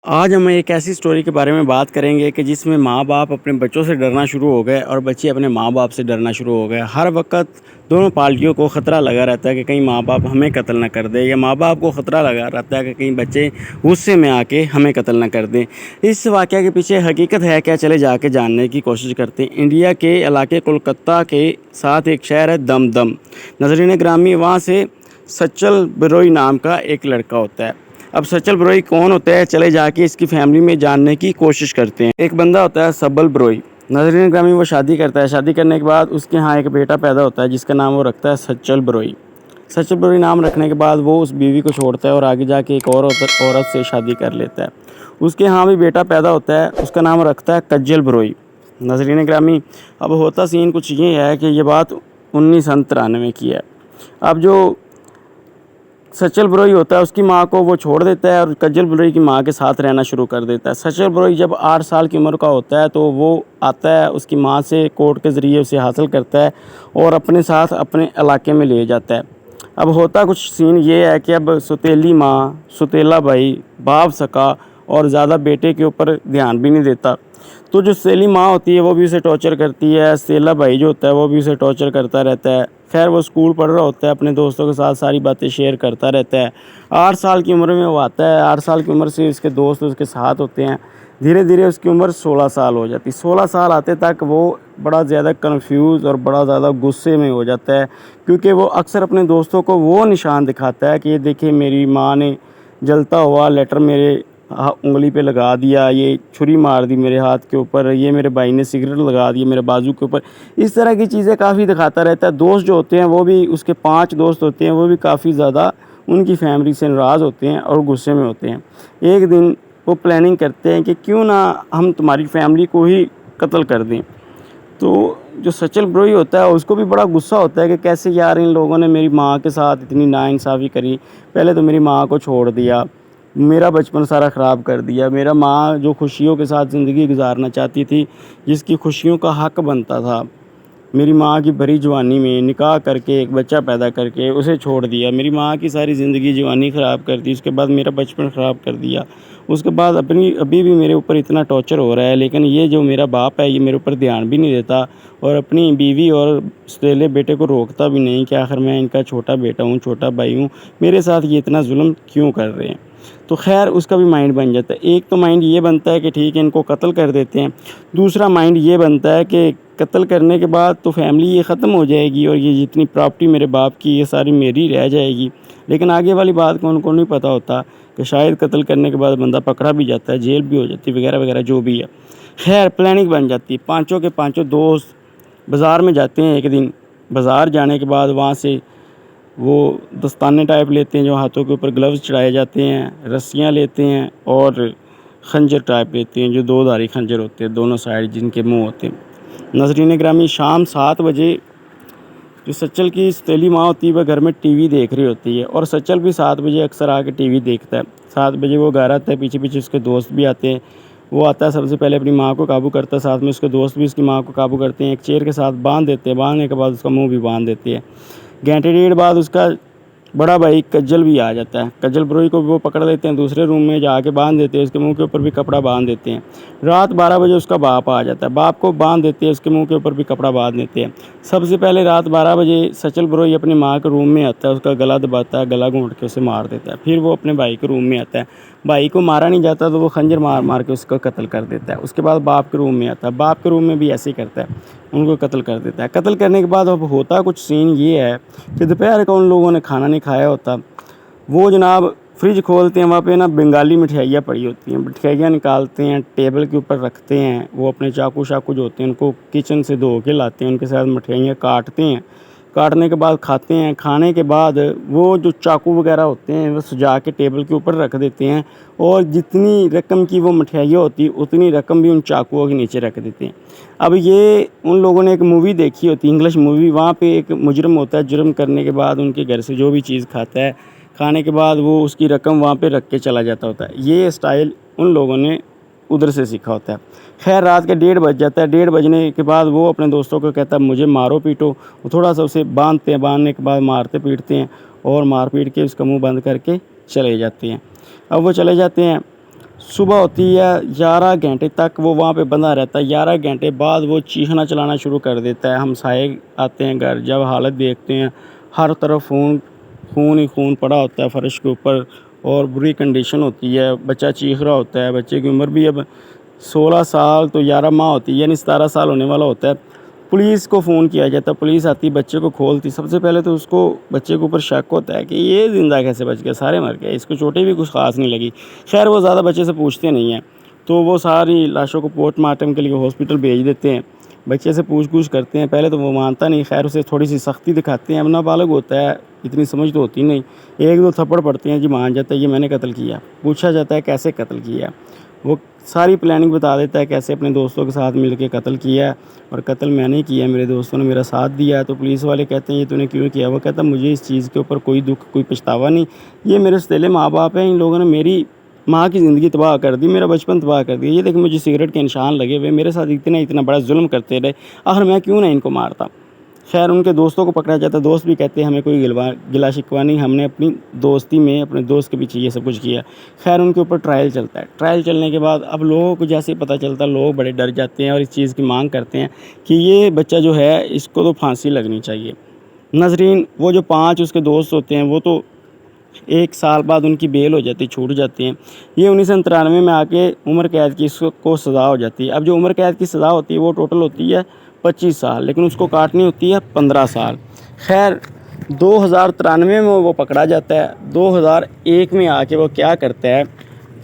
آج ہم ایک ایسی سٹوری کے بارے میں بات کریں گے کہ جس میں ماں باپ اپنے بچوں سے ڈرنا شروع ہو گئے اور بچے اپنے ماں باپ سے ڈرنا شروع ہو گئے۔ ہر وقت دونوں پارٹیوں کو خطرہ لگا رہتا ہے کہ کہیں ماں باپ ہمیں قتل نہ کر دے، یا ماں باپ کو خطرہ لگا رہتا ہے کہ کہیں بچے غصے میں آ کے ہمیں قتل نہ کر دیں۔ اس واقعہ کے پیچھے حقیقت ہے کیا، چلے جا کے جاننے کی کوشش کرتے ہیں۔ انڈیا کے علاقے کولکتہ کے ساتھ ایک شہر ہے دم۔ ناظرین گرامی، وہاں سے سچل بروئی نام کا ایک لڑکا ہوتا ہے۔ اب سچل بروئی کون ہوتا ہے، چلے جا کے اس کی فیملی میں جاننے کی کوشش کرتے ہیں۔ ایک بندہ ہوتا ہے سبل بروئی۔ ناظرین گرامی، وہ شادی کرتا ہے۔ شادی کرنے کے بعد اس کے ہاں ایک بیٹا پیدا ہوتا ہے جس کا نام وہ رکھتا ہے سچل بروئی۔ سچل بروئی نام رکھنے کے بعد وہ اس بیوی کو چھوڑتا ہے اور آگے جا کے ایک اور عورت سے شادی کر لیتا ہے۔ اس کے ہاں بھی بیٹا پیدا ہوتا ہے، اس کا نام رکھتا ہے کجل بروئی۔ ناظرین گرامی، اب ہوتا سین کچھ یہ ہے کہ یہ بات 1993 کی ہے۔ اب جو سچل بروئی ہوتا ہے اس کی ماں کو وہ چھوڑ دیتا ہے اور کجل بروئی کی ماں کے ساتھ رہنا شروع کر دیتا ہے۔ سچل بروئی جب 8 سال کی عمر کا ہوتا ہے تو وہ آتا ہے، اس کی ماں سے کورٹ کے ذریعے اسے حاصل کرتا ہے اور اپنے ساتھ اپنے علاقے میں لے جاتا ہے۔ اب ہوتا کچھ سین یہ ہے کہ اب سوتیلی ماں، سوتیلا بھائی، باپ سکا اور زیادہ بیٹے کے اوپر دھیان بھی نہیں دیتا، تو جو سیلی ماں ہوتی ہے وہ بھی اسے ٹارچر کرتی ہے۔ سیلا بھائی جو ہوتا ہے وہ بھی اسے ٹارچر کرتا رہتا ہے۔ خیر، وہ اسکول پڑھ رہا ہوتا ہے، اپنے دوستوں کے ساتھ ساری باتیں شیئر کرتا رہتا ہے۔ 8 سال کی عمر میں وہ آتا ہے۔ 8 سال کی عمر سے اس کے دوست اس کے ساتھ ہوتے ہیں۔ دھیرے دھیرے اس کی عمر 16 سال ہو جاتی ہے۔ 16 سال آتے تک وہ بڑا زیادہ کنفیوز اور بڑا زیادہ غصے میں ہو جاتا ہے، کیونکہ وہ اکثر اپنے دوستوں کو وہ نشان دکھاتا ہے کہ یہ دیکھیں میری ماں نے جلتا ہوا لیٹر میرے انگلی پہ لگا دیا، یہ چھری مار دی میرے ہاتھ کے اوپر، یہ میرے بھائی نے سگریٹ لگا دی میرے بازو کے اوپر۔ اس طرح کی چیزیں کافی دکھاتا رہتا ہے۔ دوست جو ہوتے ہیں وہ بھی، اس کے 5 دوست ہوتے ہیں، وہ بھی کافی زیادہ ان کی فیملی سے ناراض ہوتے ہیں اور غصے میں ہوتے ہیں۔ ایک دن وہ پلاننگ کرتے ہیں کہ کیوں نہ ہم تمہاری فیملی کو ہی قتل کر دیں۔ تو جو سچل بروئی ہوتا ہے اس کو بھی بڑا غصہ ہوتا ہے کہ کیسے یار ان لوگوں نے میری ماں کے ساتھ اتنی ناانصافی کری، پہلے تو میری ماں کو چھوڑ دیا، میرا بچپن سارا خراب کر دیا، میرا ماں جو خوشیوں کے ساتھ زندگی گزارنا چاہتی تھی، جس کی خوشیوں کا حق بنتا تھا، میری ماں کی بھری جوانی میں نکاح کر کے ایک بچہ پیدا کر کے اسے چھوڑ دیا، میری ماں کی ساری زندگی جوانی خراب کر دی، اس کے بعد میرا بچپن خراب کر دیا، اس کے بعد ابھی بھی میرے اوپر اتنا ٹارچر ہو رہا ہے، لیکن یہ جو میرا باپ ہے یہ میرے اوپر دھیان بھی نہیں دیتا اور اپنی بیوی اور سوتیلے بیٹے کو روکتا بھی نہیں کہ آخر میں ان کا چھوٹا بیٹا ہوں، چھوٹا بھائی ہوں، میرے ساتھ یہ اتنا ظلم کیوں کر رہے ہیں۔ تو خیر، اس کا بھی مائنڈ بن جاتا ہے۔ ایک تو مائنڈ یہ بنتا ہے کہ ٹھیک ہے ان کو قتل کر دیتے ہیں، دوسرا مائنڈ یہ بنتا ہے کہ قتل کرنے کے بعد تو فیملی یہ ختم ہو جائے گی اور یہ جتنی پراپرٹی میرے باپ کی یہ ساری میری رہ جائے گی۔ لیکن آگے والی بات کو ان کو نہیں پتہ ہوتا کہ شاید قتل کرنے کے بعد بندہ پکڑا بھی جاتا ہے، جیل بھی ہو جاتی ہے، وغیرہ وغیرہ جو بھی ہے۔ خیر، پلاننگ بن جاتی ہے۔ پانچوں کے پانچوں دوست بازار میں جاتے ہیں۔ ایک دن بازار جانے کے بعد وہاں سے وہ دستانے ٹائپ لیتے ہیں جو ہاتھوں کے اوپر گلوز چڑھائے جاتے ہیں، رسیاں لیتے ہیں اور خنجر ٹائپ لیتے ہیں جو 2 دھاری خنجر ہوتے ہیں دونوں سائڈ جن کے منہ ہوتے ہیں۔ ناظرین گرامی، شام 7 بجے جو سچل کی سوتیلی ماں ہوتی ہے وہ گھر میں ٹی وی دیکھ رہی ہوتی ہے اور سچل بھی 7 بجے اکثر آ کے ٹی وی دیکھتا ہے۔ 7 بجے وہ گھر آتا ہے، پیچھے پیچھے اس کے دوست بھی آتے ہیں۔ وہ آتا ہے، سب سے پہلے اپنی ماں کو قابو کرتا ہے، ساتھ میں اس کے دوست بھی اس کی ماں کو قابو کرتے ہیں، ایک چیئر کے ساتھ باندھ دیتے ہیں، باندھنے کے بعد اس کا منہ بھی باندھ دیتے ہیں۔ گھنٹے ڈیڑھ بعد اس کا بڑا بھائی کجل بھی آ جاتا ہے۔ کجل بروئی کو بھی وہ پکڑ لیتے ہیں، دوسرے روم میں جا کے باندھ دیتے ہیں، اس کے منہ کے اوپر بھی کپڑا باندھ دیتے ہیں۔ رات 12 بجے اس کا باپ آ جاتا ہے، باپ کو باندھ دیتے ہیں، اس کے منہ کے اوپر بھی کپڑا باندھ دیتے ہیں۔ سب سے پہلے رات 12 بجے سچل بروئی اپنی ماں کے روم میں آتا ہے، اس کا گلا دباتا ہے، گلا گھونٹ کے اسے مار دیتا ہے۔ پھر وہ اپنے بھائی کے روم میں آتا ہے، بھائی کو مارا نہیں جاتا تو وہ خنجر مار مار کے اس کو قتل کر دیتا ہے۔ اس کے بعد باپ کے روم میں آتا ہے، باپ کے روم میں بھی ایسے ہی کرتا ہے، ان کو قتل کر دیتا ہے۔ قتل کرنے کے بعد اب ہوتا کچھ سین یہ ہے کہ دوپہر کا ان لوگوں نے کھانا نہیں کھایا ہوتا، وہ جناب فریج کھولتے ہیں، وہاں پہ نا بنگالی مٹھائیاں پڑی ہوتی ہیں، مٹھائیاں نکالتے ہیں، ٹیبل کے اوپر رکھتے ہیں، وہ اپنے چاقو شاقو جو ہوتے ہیں ان کو کچن سے دھو کے لاتے ہیں، ان کے ساتھ مٹھائیاں کاٹتے ہیں، کاٹنے کے بعد کھاتے ہیں۔ کھانے کے بعد وہ جو چاقو وغیرہ ہوتے ہیں وہ سجا کے ٹیبل کے اوپر رکھ دیتے ہیں اور جتنی رقم کی وہ مٹھائیاں ہوتی اتنی رقم بھی ان چاقوؤں کے نیچے رکھ دیتے ہیں۔ اب یہ ان لوگوں نے ایک مووی دیکھی ہوتی ہے، انگلش مووی، وہاں پہ ایک مجرم ہوتا ہے، جرم کرنے کے بعد ان کے گھر سے جو بھی چیز کھاتا ہے، کھانے کے بعد وہ اس کی رقم وہاں پہ رکھ کے چلا جاتا ہوتا ہے۔ یہ اسٹائل ان لوگوں نے ادھر سے سیکھا ہوتا ہے۔ خیر، رات کے 1:30 بج جاتا ہے، 1:30 بجنے کے بعد وہ اپنے دوستوں کو کہتا ہے مجھے مارو پیٹو، وہ تھوڑا سا اسے باندھتے ہیں، باندھنے کے بعد مارتے پیٹتے ہیں اور مار پیٹ کے اس کا منہ بند کر کے چلے جاتے ہیں۔ اب وہ چلے جاتے ہیں، صبح ہوتی ہے 11 گھنٹے تک وہ وہاں پہ بندہ رہتا ہے. 11 گھنٹے بعد وہ چیخنا چلانا شروع کر دیتا ہے. ہمسائے آتے ہیں گھر, جب حالت دیکھتے ہیں ہر طرف خون ہی خون پڑا ہوتا ہے فرش کے اوپر, اور بری کنڈیشن ہوتی ہے. بچہ چیخ رہا ہوتا ہے. بچے کی عمر بھی اب 16 سال تو 11 ماہ ہوتی ہے, یعنی 17 سال ہونے والا ہوتا ہے. پولیس کو فون کیا جاتا ہے, پولیس آتی, بچے کو کھولتی. سب سے پہلے تو اس کو بچے کے اوپر شک ہوتا ہے کہ یہ زندہ کیسے بچ گیا, سارے مر گئے, اس کو چوٹیں بھی کچھ خاص نہیں لگی. خیر وہ زیادہ بچے سے پوچھتے نہیں ہیں, تو وہ ساری لاشوں کو پوسٹ مارٹم کے لیے ہاسپٹل بھیج دیتے ہیں. بچے سے پوچھ گچھ کرتے ہیں, پہلے تو وہ مانتا نہیں. خیر اسے تھوڑی سی سختی دکھاتے ہیں, اب نابالغ ہوتا ہے, اتنی سمجھ تو ہوتی نہیں. 1-2 تھپڑ پڑتے ہیں, جی مان جاتا ہے یہ میں نے قتل کیا. پوچھا جاتا ہے کیسے قتل کیا, وہ ساری پلاننگ بتا دیتا ہے کیسے اپنے دوستوں کے ساتھ مل کے قتل کیا, اور قتل میں نے کیا, میرے دوستوں نے میرا ساتھ دیا. تو پولیس والے کہتے ہیں یہ تو نے کیوں کیا؟ وہ کہتا ہے مجھے اس چیز کے اوپر کوئی دکھ کوئی پچھتاوا نہیں. یہ میرے سوتیلے ماں باپ ہیں, ان لوگوں نے میری ماں کی زندگی تباہ کر دی, میرا بچپن تباہ کر دیا. یہ دیکھ مجھے سگریٹ کے نشان لگے ہوئے, میرے ساتھ اتنا بڑا ظلم کرتے رہے, آخر میں کیوں نہ ان کو مارتا. خیر ان کے دوستوں کو پکڑا جاتا ہے. دوست بھی کہتے ہیں ہمیں کوئی گلا شکوہ نہیں, ہم نے اپنی دوستی میں اپنے دوست کے پیچھے یہ سب کچھ کیا. خیر ان کے اوپر ٹرائل چلتا ہے. ٹرائل چلنے کے بعد اب لوگوں کو جیسے پتہ چلتا ہے لوگ بڑے ڈر جاتے ہیں, اور اس چیز کی مانگ کرتے ہیں کہ یہ بچہ جو ہے اس کو تو پھانسی لگنی چاہیے. ناظرین, وہ جو 5 اس کے دوست ہوتے ہیں وہ تو 1 سال بعد ان کی بیل ہو جاتی, چھوٹ جاتے ہیں. یہ 1993 میں آ کے عمر قید کی اس کو سزا ہو جاتی ہے. اب جو عمر قید کی سزا ہوتی ہے وہ ٹوٹل ہوتی ہے 25 سال, لیکن اس کو کاٹنی ہوتی ہے 15 سال. خیر 2093 میں وہ پکڑا جاتا ہے. 2001 میں آ کے وہ کیا کرتا ہے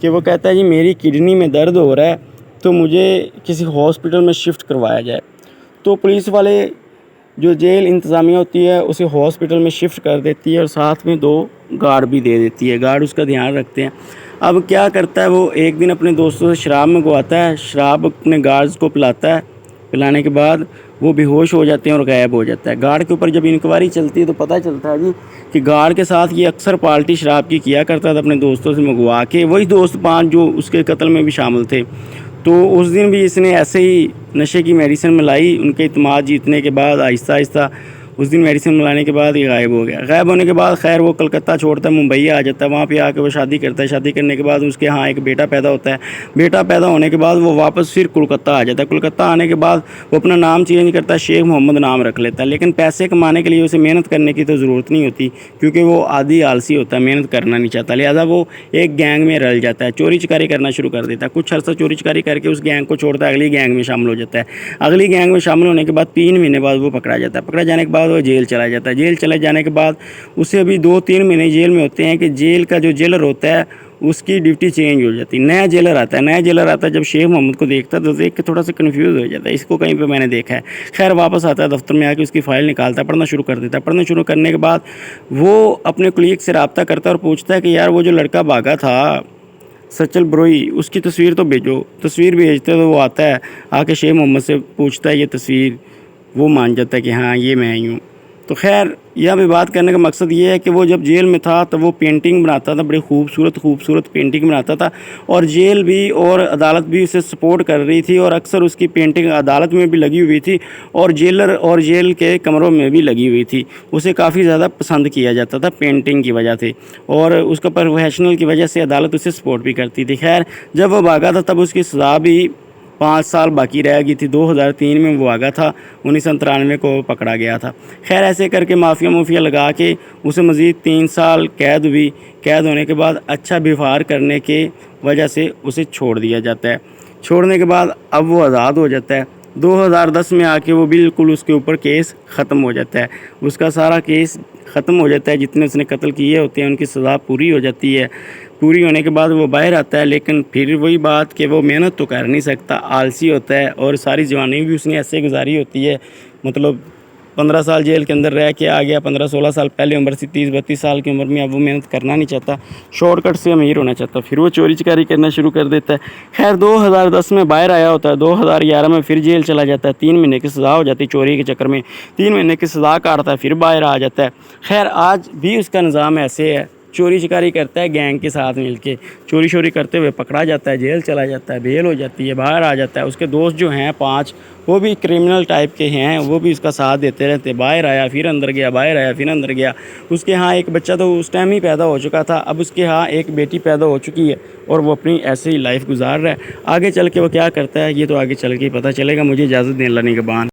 کہ وہ کہتا ہے جی میری کڈنی میں درد ہو رہا ہے تو مجھے کسی ہاسپٹل میں شفٹ کروایا جائے. تو پولیس والے جو جیل انتظامیہ ہوتی ہے اسے ہاسپٹل میں شفٹ کر دیتی ہے, اور ساتھ میں 2 گارڈ بھی دے دیتی ہے. گارڈ اس کا دھیان رکھتے ہیں. اب کیا کرتا ہے وہ ایک دن اپنے دوستوں سے شراب منگواتا ہے, شراب اپنے گارڈز کو پلاتا ہے. پلانے کے بعد وہ بے ہوش ہو جاتے ہیں اور غائب ہو جاتا ہے. گارڈ کے اوپر جب انکوائری چلتی ہے تو پتہ چلتا ہے جی کہ گارڈ کے ساتھ یہ اکثر پارٹی شراب کی کیا کرتا تھا اپنے دوستوں سے منگوا کے. وہی دوست 5 جو اس کے قتل میں بھی شامل تھے. تو اس دن بھی اس نے ایسے ہی نشے کی میڈیسن ملائی. ان کے اعتماد جیتنے کے بعد آہستہ آہستہ اس دن میڈیسن ملانے کے بعد یہ غائب ہو گیا. غائب ہونے کے بعد خیر وہ کلکتہ چھوڑتا ہے, ممبئی آ جاتا ہے. وہاں پہ آ کے وہ شادی کرتا ہے. شادی کرنے کے بعد اس کے ہاں ایک بیٹا پیدا ہوتا ہے. بیٹا پیدا ہونے کے بعد وہ واپس پھر کلکتہ آ جاتا ہے. کلکتہ آنے کے بعد وہ اپنا نام چینج کرتا ہے, شیخ محمد نام رکھ لیتا ہے. لیکن پیسے کمانے کے لیے اسے محنت کرنے کی تو ضرورت نہیں ہوتی, کیونکہ وہ عادی آلسی ہوتا ہے, محنت کرنا نہیں چاہتا. لہٰذا وہ ایک گینگ میں رل جاتا ہے, چوری چکاری کرنا شروع کر دیتا ہے. کچھ عرصہ چوری چکاری کر کے اس گینگ کو چھوڑتا ہے, اگلی گینگ میں شامل ہو جاتا ہے. اگلی گینگ میں شامل ہونے کے بعد 3 مہینے بعد وہ پکڑا جاتا ہے. پکڑا جانے کے بعد وہ جیل چلا جاتا ہے. جیل چلے جانے کے بعد اسے ابھی 2-3 مہینے جیل میں ہوتے ہیں کہ جیل کا جو جیلر ہوتا ہے اس کی ڈیوٹی چینج ہو جاتی ہے. نیا جیلر آتا ہے. نیا جیلر آتا ہے, جب شیخ محمد کو دیکھتا ہے تو دیکھ کے تھوڑا سا کنفیوز ہو جاتا ہے, اس کو کہیں پہ میں نے دیکھا ہے. خیر واپس آتا ہے دفتر میں, آ کے اس کی فائل نکالتا ہے, پڑھنا شروع کر دیتا ہے. پڑھنا شروع کرنے کے بعد وہ اپنے کلیگ سے رابطہ کرتا ہے اور پوچھتا ہے کہ یار وہ جو لڑکا بھاگا تھا سچل بروئی, اس کی تصویر تو بھیجو. تصویر بھیجتے تو وہ آتا ہے, آ کے شیخ محمد سے پوچھتا ہے یہ تصویر. وہ مان جاتا ہے کہ ہاں یہ میں ہی ہوں. تو خیر یہاں پہ بات کرنے کا مقصد یہ ہے کہ وہ جب جیل میں تھا تو وہ پینٹنگ بناتا تھا, بڑی خوبصورت پینٹنگ بناتا تھا, اور جیل بھی اور عدالت بھی اسے سپورٹ کر رہی تھی, اور اکثر اس کی پینٹنگ عدالت میں بھی لگی ہوئی تھی اور جیلر اور جیل کے کمروں میں بھی لگی ہوئی تھی. اسے کافی زیادہ پسند کیا جاتا تھا پینٹنگ کی وجہ سے, اور اس کا پروفیشنل کی وجہ سے عدالت اسے سپورٹ بھی کرتی تھی. خیر جب وہ بھاگا تھا تب اس کی سزا بھی 5 سال باقی رہ گئی تھی. 2003 میں وہ آگا تھا, 1993 کو پکڑا گیا تھا. خیر ایسے کر کے مافیا لگا کے اسے مزید 3 سال قید ہوئی. قید ہونے کے بعد اچھا بیوہار کرنے کے وجہ سے اسے چھوڑ دیا جاتا ہے. چھوڑنے کے بعد اب وہ آزاد ہو جاتا ہے. 2010 میں آ کے وہ بالکل اس کے اوپر کیس ختم ہو جاتا ہے. اس کا سارا کیس ختم ہو جاتا ہے, جتنے اس نے قتل کیے ہوتے ہیں ان کی سزا پوری ہو جاتی ہے. پوری ہونے کے بعد وہ باہر آتا ہے, لیکن پھر وہی بات کہ وہ محنت تو کر نہیں سکتا, آلسی ہوتا ہے, اور ساری جوانی بھی اس نے ایسے گزاری ہوتی ہے. مطلب 15 سال جیل کے اندر رہ کے آ گیا, 15-16 سال پہلے عمر سے 30-32 سال کی عمر میں اب وہ محنت کرنا نہیں چاہتا, شارٹ کٹ سے امیر ہونا چاہتا. پھر وہ چوری چکاری کرنا شروع کر دیتا ہے. خیر 2010 میں باہر آیا ہوتا ہے, 2011 میں پھر جیل چلا جاتا ہے. 3 مہینے کی سزا ہو جاتی ہے چوری کے چکر میں. 3 مہینے کی سزا کاٹتا ہے, پھر باہر آ جاتا ہے. خیر آج بھی اس کا نظام ایسے ہے چوری چکاری کرتا ہے گینگ کے ساتھ مل کے، چوری کرتے ہوئے پکڑا جاتا ہے، جیل چلا جاتا ہے، بیل ہو جاتی ہے، باہر آ جاتا ہے۔ اس کے دوست جو ہیں 5 وہ بھی کرمنل ٹائپ کے ہیں، وہ بھی اس کا ساتھ دیتے رہتے، باہر آیا پھر اندر گیا، باہر آیا پھر اندر گیا۔ اس کے ہاں ایک بچہ تو اس ٹائم ہی پیدا ہو چکا تھا، اب اس کے ہاں ایک بیٹی پیدا ہو چکی ہے اور وہ اپنی ایسے ہی لائف گزار رہا ہے۔ آگے چل کے وہ کیا کرتا ہے یہ تو آگے چل کے ہی پتہ چلے گا۔ مجھے اجازت دیں، اللہ نگہبان۔